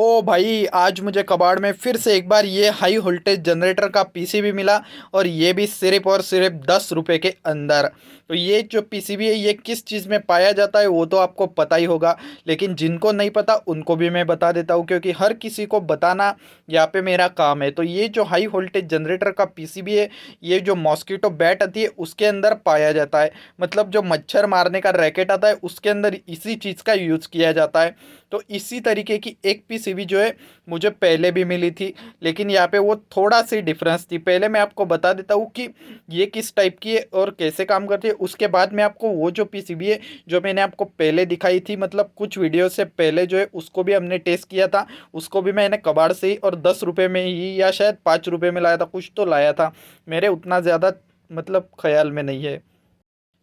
तो भाई आज मुझे कबाड़ में फिर से एक बार ये हाई वोल्टेज जनरेटर का पीसीबी मिला। और ये भी सिर्फ और सिर्फ 10 रुपए के अंदर। तो ये जो पीसीबी है ये किस चीज़ में पाया जाता है वो तो आपको पता ही होगा। लेकिन जिनको नहीं पता उनको भी मैं बता देता हूँ, क्योंकि हर किसी को बताना यहाँ पे मेरा काम है। तो ये जो हाई वोल्टेज जनरेटर का पीसीबी है ये जो मॉस्किटो बैट आती है उसके अंदर पाया जाता है। मतलब जो मच्छर मारने का रैकेट आता है उसके अंदर इसी चीज़ का यूज़ किया जाता है। तो इसी तरीके की एक पीसीबी जो है मुझे पहले भी मिली थी, लेकिन यहाँ पे वो थोड़ा सी डिफरेंस थी। पहले मैं आपको बता देता हूँ कि ये किस टाइप की है और कैसे काम करती है, उसके बाद मैं आपको वो जो पीसीबी है जो मैंने आपको पहले दिखाई थी, मतलब कुछ वीडियो से पहले जो है उसको भी हमने टेस्ट किया था। उसको भी मैंने कबाड़ से ही और 10 रुपये में ही या शायद 5 रुपये में लाया था, कुछ तो लाया था। मेरे उतना ज़्यादा मतलब ख्याल में नहीं है।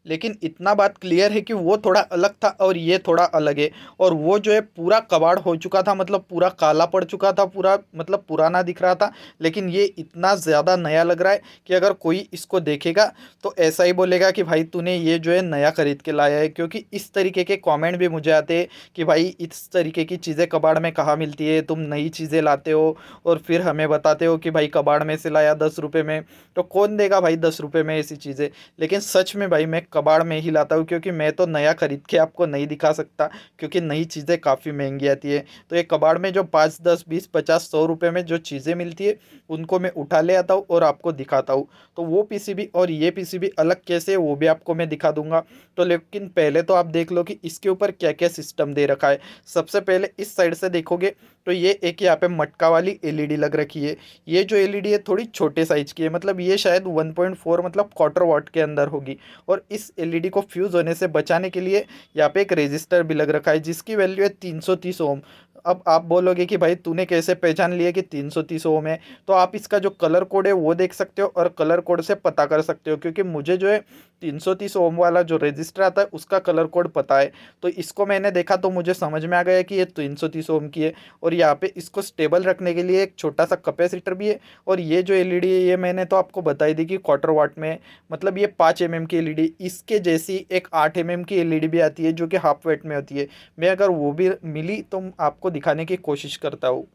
लेकिन इतना बात क्लियर है कि वो थोड़ा अलग था और ये थोड़ा अलग है। और वो जो है पूरा कबाड़ हो चुका था, मतलब पूरा काला पड़ चुका था, पूरा मतलब पुराना दिख रहा था। लेकिन ये इतना ज़्यादा नया लग रहा है कि अगर कोई इसको देखेगा तो ऐसा ही बोलेगा कि भाई तूने ये जो है नया ख़रीद के लाया है। क्योंकि इस तरीके के कमेंट भी मुझे आते हैं कि भाई इस तरीके की चीज़ें कबाड़ में कहाँ मिलती है, तुम नई चीज़ें लाते हो और फिर हमें बताते हो कि भाई कबाड़ में से लाया 10 रुपये में। तो कौन देगा भाई 10 रुपये में ऐसी चीज़ें। लेकिन सच में भाई मैं कबाड़ में ही लाता हूँ, क्योंकि मैं तो नया खरीद के आपको नहीं दिखा सकता, क्योंकि नई चीज़ें काफ़ी महंगी आती है। तो ये कबाड़ में जो 5 10 20 50 100 रुपये में जो चीज़ें मिलती है उनको मैं उठा ले आता हूँ और आपको दिखाता हूँ। तो वो पीसीबी और ये पीसीबी अलग कैसे है वो भी आपको मैं दिखा दूंगा। तो लेकिन पहले तो आप देख लो कि इसके ऊपर क्या क्या सिस्टम दे रखा है। सबसे पहले इस साइड से देखोगे तो ये एक यहाँ पे मटका वाली एलईडी लग रखी है। ये जो एलईडी है थोड़ी छोटे साइज की है, मतलब ये शायद 1.4 मतलब क्वार्टर वॉट के अंदर होगी। और इस एलईडी को फ्यूज़ होने से बचाने के लिए यहाँ पे एक रेजिस्टर भी लग रखा है जिसकी वैल्यू है 330 ओम। अब आप बोलोगे कि भाई तूने कैसे पहचान लिया कि 330 ओम है। तो आप इसका जो कलर कोड है वो देख सकते हो और कलर कोड से पता कर सकते हो, क्योंकि मुझे जो है 330 ओम वाला जो रजिस्टर आता है उसका कलर कोड पता है। तो इसको मैंने देखा तो मुझे समझ में आ गया कि ये 330 ओम की है। और यहाँ पे इसको स्टेबल रखने के लिए एक छोटा सा कैपेसिटर भी है। और ये जो एलईडी है ये मैंने तो आपको बताई दी कि क्वार्टर वाट में है। मतलब ये 5 mm की एलईडी, इसके जैसी एक 8 mm की एलईडी भी आती है जो कि हाफ वेट में होती है। मैं अगर वो भी मिली तो आपको दिखाने की कोशिश करता हूँ।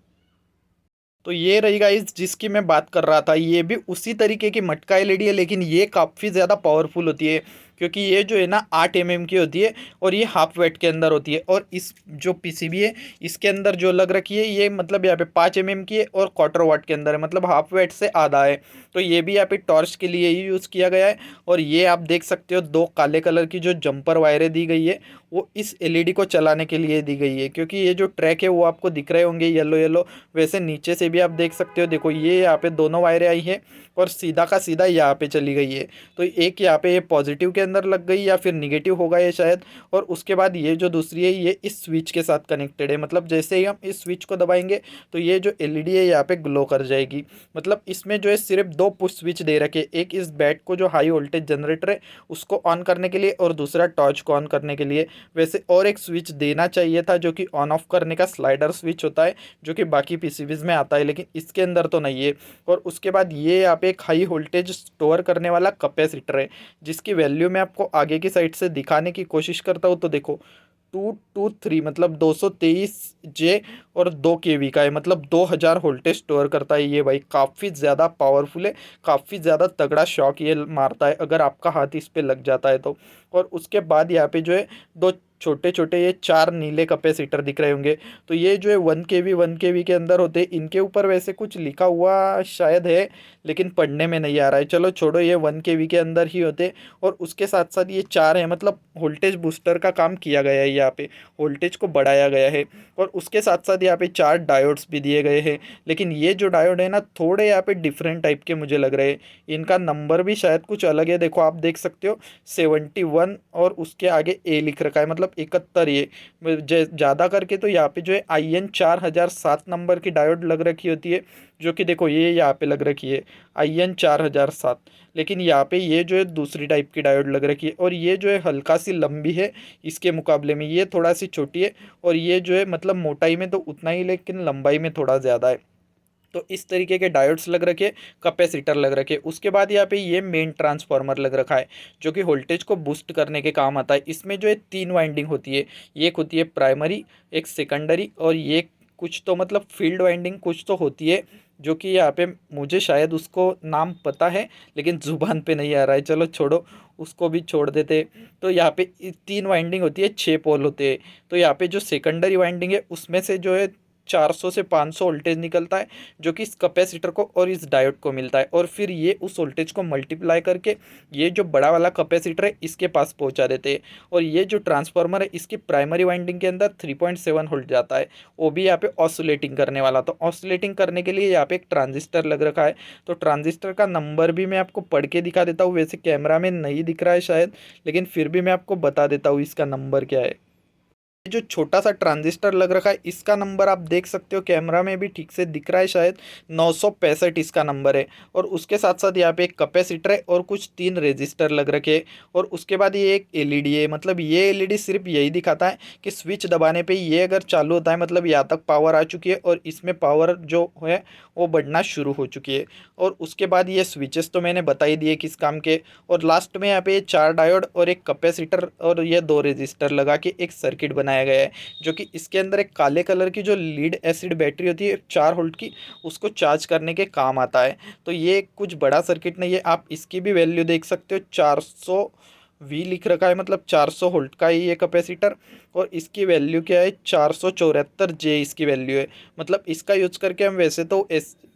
तो ये रही गाइस जिसकी मैं बात कर रहा था, ये भी उसी तरीके की मटका एलईडी है, लेकिन ये काफ़ी ज़्यादा पावरफुल होती है। क्योंकि ये जो है ना 8 mm की होती है और ये हाफ वेट के अंदर होती है। और इस जो पीसीबी है इसके अंदर जो लग रखी है ये मतलब यहाँ पे 5 mm की है और क्वार्टर वाट के अंदर है, मतलब हाफ वेट से आधा है। तो ये भी यहाँ पे टॉर्च के लिए ही यूज़ किया गया है। और ये आप देख सकते हो दो काले कलर की जो जंपर वायरें दी गई है वो इस एलईडी को चलाने के लिए दी गई है। क्योंकि ये जो ट्रैक है वो आपको दिख रहे होंगे येलो येलो, वैसे नीचे से भी आप देख सकते हो। देखो ये यहाँ पे दोनों वायरें आई हैं और सीधा का सीधा यहाँ पे चली गई है। तो एक यहाँ पे ये पॉजिटिव के अंदर लग गई या फिर निगेटिव होगा ये शायद। और उसके बाद ये जो दूसरी है ये इस स्विच के साथ कनेक्टेड है, मतलब जैसे ही हम इस स्विच को दबाएंगे तो ये जो एलईडी है यहाँ पे ग्लो कर जाएगी। मतलब इसमें जो है सिर्फ दो पुश स्विच दे रखे, एक इस बैट को जो हाई वोल्टेज जनरेटर है उसको ऑन करने के लिए और दूसरा टॉर्च को ऑन करने के लिए। वैसे और एक स्विच देना चाहिए था जो कि ऑन ऑफ करने का स्लाइडर स्विच होता है, जो कि बाकी पीसीबीज में आता है लेकिन इसके अंदर तो नहीं है। और उसके बाद ये यहाँ पे एक हाई वोल्टेज स्टोर करने वाला कैपेसिटर है जिसकी वैल्यू मैं आपको आगे की साइड से दिखाने की कोशिश करता हूँ। तो देखो 223 मतलब 223 जे और 2 kV का है, मतलब 2000 वोल्टेज स्टोर करता है ये भाई। काफ़ी ज़्यादा पावरफुल है, काफ़ी ज़्यादा तगड़ा शॉक ये मारता है अगर आपका हाथ इस पे लग जाता है तो। और उसके बाद यहाँ पे जो है दो छोटे छोटे ये चार नीले कैपेसिटर दिख रहे होंगे। तो ये जो है 1 kV के अंदर होते हैं। इनके ऊपर वैसे कुछ लिखा हुआ शायद है लेकिन पढ़ने में नहीं आ रहा है, चलो छोड़ो, ये 1 kV के अंदर ही होते। और उसके साथ साथ ये चार है, मतलब वोल्टेज बूस्टर का काम किया गया है यहाँ पे, वोल्टेज को बढ़ाया गया है। और उसके साथ साथ यहाँ पे चार डायोड्स भी दिए गए हैं। लेकिन ये जो डायोड है ना थोड़े यहाँ पे डिफरेंट टाइप के मुझे लग रहे हैं, इनका नंबर भी शायद कुछ अलग है। देखो आप देख सकते हो 71 और उसके आगे ए लिख रखा है, मतलब 71। ये ज़्यादा करके तो यहाँ पे जो है IN 4007 नंबर की डायोड लग रखी होती है, जो कि देखो ये यहाँ पे लग रखी है IN 4007। लेकिन यहाँ पे ये जो है दूसरी टाइप की डायोड लग रखी है और ये जो है हल्का सी लंबी है इसके मुकाबले में, ये थोड़ा सी छोटी है। और ये जो है मतलब मोटाई में तो उतना ही लेकिन लंबाई में थोड़ा ज़्यादा है। तो इस तरीके के डायोड्स लग रखे, कैपेसिटर लग रखे। उसके बाद यहाँ पे ये मेन ट्रांसफार्मर लग रखा है जो कि वोल्टेज को बूस्ट करने के काम आता है। इसमें जो है तीन वाइंडिंग होती है, एक होती है प्राइमरी, एक सेकेंडरी और ये कुछ तो मतलब फील्ड वाइंडिंग कुछ तो होती है, जो कि यहाँ पे मुझे शायद उसको नाम पता है लेकिन ज़ुबान पे नहीं आ रहा है। चलो छोड़ो, उसको भी छोड़ देते। तो यहाँ पे 3 वाइंडिंग होती है, 6 पोल होते हैं। तो यहाँ पे जो सेकेंडरी वाइंडिंग है उसमें से जो है 400 से 500 वोल्टेज निकलता है, जो कि इस कैपेसिटर को और इस डायोड को मिलता है, और फिर ये उस वोल्टेज को मल्टीप्लाई करके ये जो बड़ा वाला कैपेसिटर है इसके पास पहुंचा देते हैं। और ये जो ट्रांसफार्मर है इसकी प्राइमरी वाइंडिंग के अंदर 3.7 वोल्ट जाता है, वो भी यहाँ पे ऑसिलेटिंग करने वाला। तो ऑसिलेटिंग करने के लिए यहाँ पे एक ट्रांजिस्टर लग रखा है। तो ट्रांजिस्टर का नंबर भी मैं आपको पढ़ के दिखा देता हूँ, वैसे कैमरा में नहीं दिख रहा है शायद, लेकिन फिर भी मैं आपको बता देता हूँ इसका नंबर क्या है। जो छोटा सा ट्रांजिस्टर लग रखा है इसका नंबर आप देख सकते हो, कैमरा में भी ठीक से दिख रहा है शायद, 965 इसका नंबर है। और उसके साथ साथ यहाँ पे एक कैपेसिटर है और कुछ 3 रेजिस्टर लग रखे हैं। और उसके बाद ये एक एलईडी है, मतलब ये एलईडी सिर्फ यही दिखाता है कि स्विच दबाने पे ये अगर चालू होता है मतलब यहाँ तक पावर आ चुकी है और इसमें पावर जो है वो बढ़ना शुरू हो चुकी है। और उसके बाद ये स्विचेस तो मैंने बता ही दिए किस काम के। और लास्ट में यहाँ पे 4 डायोड और एक कैपेसिटर और ये 2 रेजिस्टर लगा के एक सर्किट बनाया गया है, जो कि इसके अंदर एक काले कलर की जो लीड एसिड बैटरी होती है 4 वोल्ट की, उसको चार्ज करने के काम आता है। तो ये कुछ बड़ा सर्किट नहीं है, आप इसकी भी वैल्यू देख सकते हो, 400 V लिख रखा है, मतलब 400 वोल्ट का ही ये कैपेसिटर। और इसकी वैल्यू क्या है, 474J इसकी वैल्यू है। मतलब इसका यूज करके हम वैसे तो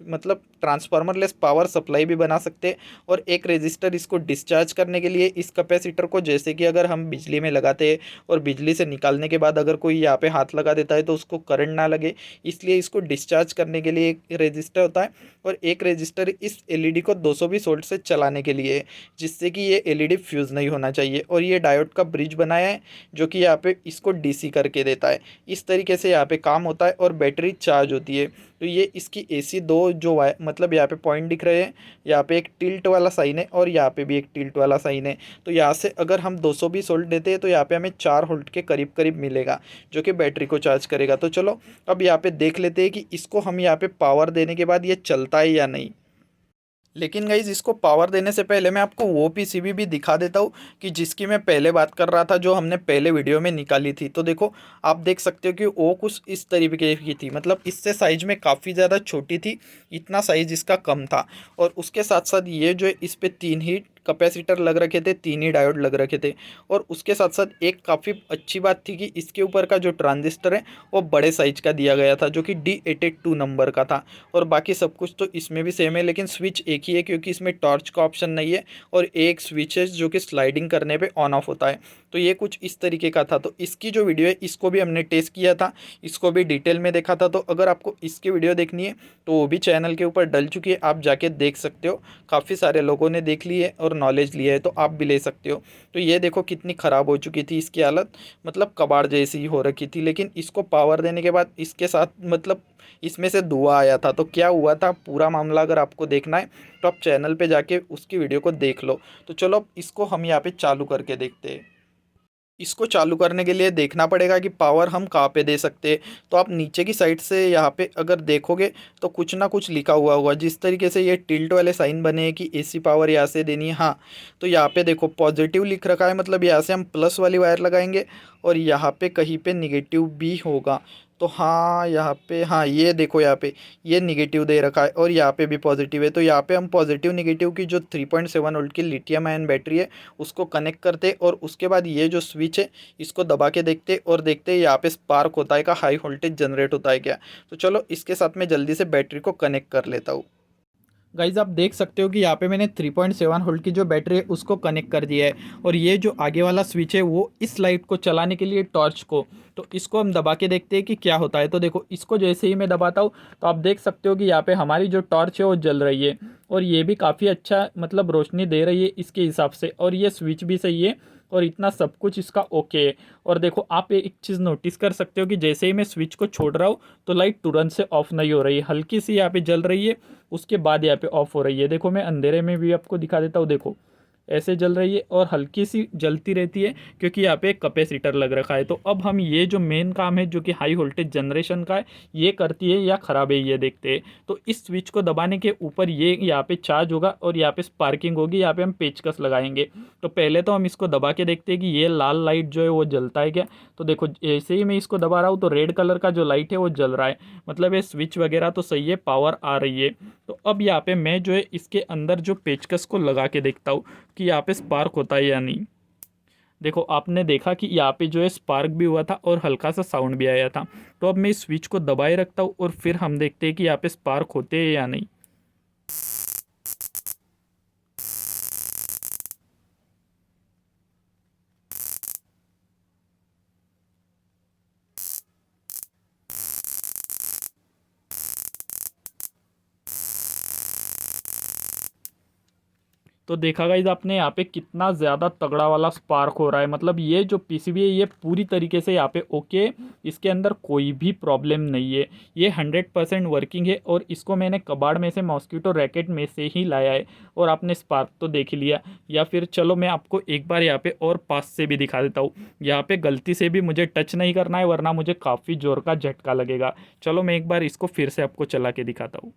मतलब ट्रांसफार्मर लेस पावर सप्लाई भी बना सकते हैं। और एक रेजिस्टर इसको डिस्चार्ज करने के लिए इस कैपेसिटर को, जैसे कि अगर हम बिजली में लगाते हैं और बिजली से निकालने के बाद अगर कोई यहाँ पे हाथ लगा देता है तो उसको करंट ना लगे, इसलिए इसको डिस्चार्ज करने के लिए एक रेजिस्टर होता है। और एक रेजिस्टर इस एलईडी को 220 वोल्ट से चलाने के लिए है, जिससे कि ये एलईडी फ्यूज़ नहीं होना चाहिए। और ये डायोड का ब्रिज बनाया है, जो कि यहाँ पे इसको डीसी करके देता है। इस तरीके से यहाँ पे काम होता है और बैटरी चार्ज होती है। तो ये इसकी एसी 2 जो मतलब यहाँ पे पॉइंट दिख रहे हैं, यहाँ पे एक टिल्ट वाला साइन है और यहाँ पे भी एक टिल्ट वाला साइन है। तो यहाँ से अगर हम 220 वोल्ट देते हैं तो यहाँ पे हमें 4 वोल्ट के करीब करीब मिलेगा, जो कि बैटरी को चार्ज करेगा। तो चलो अब यहाँ पे देख लेते हैं कि इसको हम यहाँ पे पावर देने के बाद ये चलता है या नहीं। लेकिन गाइज इसको पावर देने से पहले मैं आपको वो पीसीबी भी दिखा देता हूँ कि जिसकी मैं पहले बात कर रहा था, जो हमने पहले वीडियो में निकाली थी। तो देखो, आप देख सकते हो कि वो कुछ इस तरीके की थी, मतलब इससे साइज में काफ़ी ज़्यादा छोटी थी, इतना साइज इसका कम था। और उसके साथ साथ ये जो है इस पर 3 ही कैपेसिटर लग रखे थे, 3 ही डायोड लग रखे थे। और उसके साथ साथ एक काफ़ी अच्छी बात थी कि इसके ऊपर का जो ट्रांजिस्टर है वो बड़े साइज का दिया गया था, जो कि D82 नंबर का था। और बाकी सब कुछ तो इसमें भी सेम है, लेकिन स्विच एक ही है क्योंकि इसमें टॉर्च का ऑप्शन नहीं है। और एक स्विच है जो कि स्लाइडिंग करने पे ऑन ऑफ होता है। तो ये कुछ इस तरीके का था। तो इसकी जो वीडियो है इसको भी हमने टेस्ट किया था, इसको भी डिटेल में देखा था। तो अगर आपको इसकी वीडियो देखनी है तो वो भी चैनल के ऊपर डल चुकी है, आप जाके देख सकते हो। काफ़ी सारे लोगों ने देख ली है और नॉलेज लिया है, तो आप भी ले सकते हो। तो ये देखो कितनी ख़राब हो चुकी थी इसकी हालत, मतलब कबाड़ जैसी ही हो रखी थी। लेकिन इसको पावर देने के बाद इसके साथ मतलब इसमें से धुआं आया था। तो क्या हुआ था पूरा मामला अगर आपको देखना है तो आप चैनल पे जाके उसकी वीडियो को देख लो। तो चलो अब इसको हम यहाँ पे चालू करके देखते हैं। इसको चालू करने के लिए देखना पड़ेगा कि पावर हम कहाँ पे दे सकते हैं। तो आप नीचे की साइड से यहाँ पे अगर देखोगे तो कुछ ना कुछ लिखा हुआ होगा, जिस तरीके से ये टिल्ट वाले साइन बने हैं कि एसी पावर यहाँ से देनी है। हाँ, तो यहाँ पे देखो पॉजिटिव लिख रखा है, मतलब यहाँ से हम प्लस वाली वायर लगाएंगे और यहाँ पे कहीं पे निगेटिव भी होगा। तो हाँ यहाँ पे, हाँ ये देखो यहाँ पे ये निगेटिव दे रखा है और यहाँ पे भी पॉजिटिव है। तो यहाँ पे हम पॉजिटिव निगेटिव की जो 3.7 वोल्ट की लिथियम आयन बैटरी है उसको कनेक्ट करते और उसके बाद ये जो स्विच है इसको दबा के देखते और देखते यहाँ पे स्पार्क होता है, का हाई वोल्टेज जनरेट होता है क्या। तो चलो इसके साथ मैं जल्दी से बैटरी को कनेक्ट कर लेता हूँ। गाइज आप देख सकते हो कि यहाँ पे मैंने 3.7 वोल्ट की जो बैटरी है उसको कनेक्ट कर दिया है। और ये जो आगे वाला स्विच है वो इस लाइट को चलाने के लिए टॉर्च को, तो इसको हम दबा के देखते हैं कि क्या होता है। तो देखो इसको जैसे ही मैं दबाता हूँ तो आप देख सकते हो कि यहाँ पे हमारी जो टॉर्च है वो जल रही है और ये भी काफ़ी अच्छा मतलब रोशनी दे रही है इसके हिसाब से। और ये स्विच भी सही है और इतना सब कुछ इसका ओके है। और देखो आप एक चीज़ नोटिस कर सकते हो कि जैसे ही मैं स्विच को छोड़ रहा हूँ तो लाइट तुरंत से ऑफ नहीं हो रही है, हल्की सी यहाँ पे जल रही है, उसके बाद यहाँ पे ऑफ हो रही है। देखो मैं अंधेरे में भी आपको दिखा देता हूँ, देखो ऐसे जल रही है और हल्की सी जलती रहती है क्योंकि यहाँ पे एक कैपेसिटर लग रखा है। तो अब हम ये जो मेन काम है जो कि हाई वोल्टेज जनरेशन का है ये करती है या ख़राब है ये देखते हैं। तो इस स्विच को दबाने के ऊपर ये यहाँ पे चार्ज होगा और यहाँ पे स्पार्किंग होगी, यहाँ पे हम पेचकस लगाएंगे। तो पहले तो हम इसको दबा के देखते हैं कि ये लाल लाइट जो है वो जलता है क्या। तो देखो ऐसे ही मैं इसको दबा रहा हूँ तो रेड कलर का जो लाइट है वो जल रहा है, मतलब ये स्विच वगैरह तो सही है, पावर आ रही है। तो अब यहाँ पे मैं जो है इसके अंदर जो पेचकस को लगा के देखता हूँ कि यहाँ पे स्पार्क होता है या नहीं। देखो आपने देखा कि यहाँ पे जो है स्पार्क भी हुआ था और हल्का सा साउंड भी आया था। तो अब मैं इस स्विच को दबाए रखता हूँ और फिर हम देखते हैं कि यहाँ पे स्पार्क होते हैं या नहीं। तो देखा गाइज आपने यहाँ पे कितना ज़्यादा तगड़ा वाला स्पार्क हो रहा है, मतलब ये जो पीसीबी है ये पूरी तरीके से यहाँ पे ओके, इसके अंदर कोई भी प्रॉब्लम नहीं है, ये 100% वर्किंग है। और इसको मैंने कबाड़ में से मॉस्किटो रैकेट में से ही लाया है और आपने स्पार्क तो देख लिया। या फिर चलो मैं आपको एक बार यहाँ पे और पास से भी दिखा देता हूँ, यहाँ पे गलती से भी मुझे टच नहीं करना है वरना मुझे काफ़ी ज़ोर का झटका लगेगा। चलो मैं एक बार इसको फिर से आपको चला के दिखाता हूँ।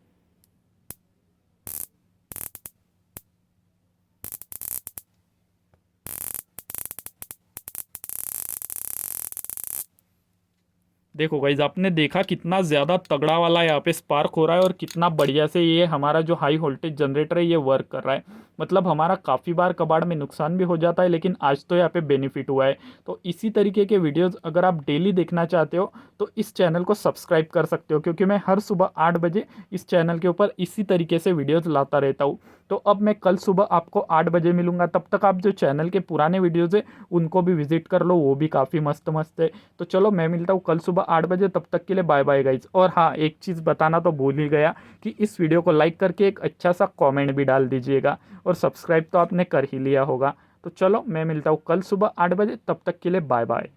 देखो गाइज आपने देखा कितना ज़्यादा तगड़ा वाला यहाँ पे स्पार्क हो रहा है और कितना बढ़िया से ये हमारा जो हाई वोल्टेज जनरेटर है ये वर्क कर रहा है। मतलब हमारा काफ़ी बार कबाड़ में नुकसान भी हो जाता है लेकिन आज तो यहाँ पे बेनिफिट हुआ है। तो इसी तरीके के वीडियोस अगर आप डेली देखना चाहते हो तो इस चैनल को सब्सक्राइब कर सकते हो, क्योंकि मैं हर सुबह 8 बजे इस चैनल के ऊपर इसी तरीके से वीडियोज़ लाता रहता हूँ। तो अब मैं कल सुबह आपको 8 बजे मिलूंगा, तब तक आप जो चैनल के पुराने वीडियोज़ है उनको भी विजिट कर लो, वो भी काफ़ी मस्त मस्त है। तो चलो मैं मिलता हूँ कल सुबह 8 बजे, तब तक के लिए बाय बाय गाइज। और हाँ एक चीज़ बताना तो भूल ही गया कि इस वीडियो को लाइक करके एक अच्छा सा कमेंट भी डाल दीजिएगा और सब्सक्राइब तो आपने कर ही लिया होगा। तो चलो मैं मिलता हूँ कल सुबह 8 बजे, तब तक के लिए बाय बाय।